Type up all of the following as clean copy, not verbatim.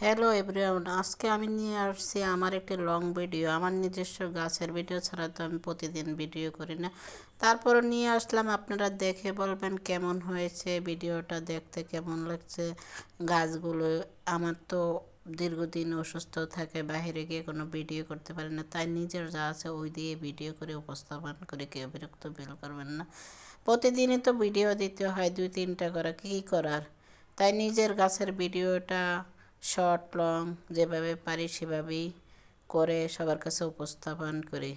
Hello everyone, আজকে আমি নিয়ে আসছি আমার একটি লং ভিডিও। আমার নিজস্ব গাছের ভিডিও ছাড়া তো আমি প্রতিদিন ভিডিও করি না, তারপরও নিয়ে আসলাম। আপনারা দেখে বলবেন কেমন হয়েছে, ভিডিওটা দেখতে কেমন লাগছে। গাছগুলো আমার তো দীর্ঘদিন অসুস্থ থাকে, বাইরে গিয়ে কোনো ভিডিও করতে পারি না, তাই নিজের যা আছে ওই দিয়ে ভিডিও করে উপস্থাপন করে, কেউ বিরক্ত ফিল করবেন না। প্রতিদিনই তো ভিডিও দিতে হয়, 2-3টা করে, কী করার। তাই নিজের গাছের ভিডিওটা শর্ট লং যেভাবে পারি সেভাবেই করে সবার কাছে উপস্থাপন করি।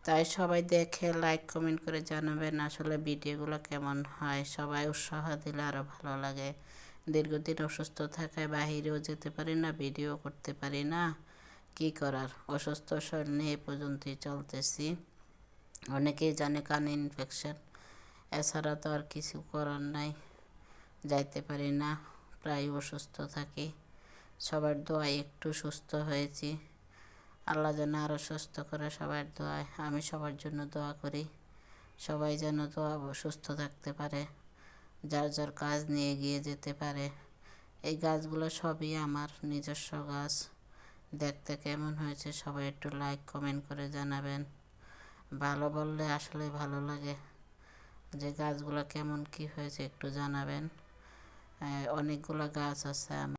তাই সবাই দেখে লাইক কমেন্ট করে জানাবেন আসলে ভিডিওগুলো কেমন হয়। সবাই উৎসাহ দিলে আরও ভালো লাগে। দীর্ঘদিন অসুস্থ থাকায় বাহিরেও যেতে পারি না, ভিডিও করতে পারি না, কী করার। অসুস্থ শরীর নিয়ে এ পর্যন্তই চলতেছি। অনেকেই জানে কানে ইনফেকশন, এছাড়া তো আর কিছু করার নাই। যাইতে পারি না, প্রায় অসুস্থ থাকি। সবার দোয়ায় একটু সুস্থ হয়েছি। আল্লাহ যেন আরও সুস্থ করে, সবার দোয়ায়। আমি সবার জন্য দোয়া করি, সবাই যেন সুস্থ থাকতে পারে, যার যার কাজ নিয়ে এগিয়ে যেতে পারে। এই গাছগুলো সবই আমার নিজস্ব গাছ। দেখতে কেমন হয়েছে সবাই একটু লাইক কমেন্ট করে জানাবেন। ভালো বললে আসলে ভালো লাগে, যে গাছগুলো কেমন কি হয়েছে একটু জানাবেন। অনেকগুলো গাছ আছে আমার।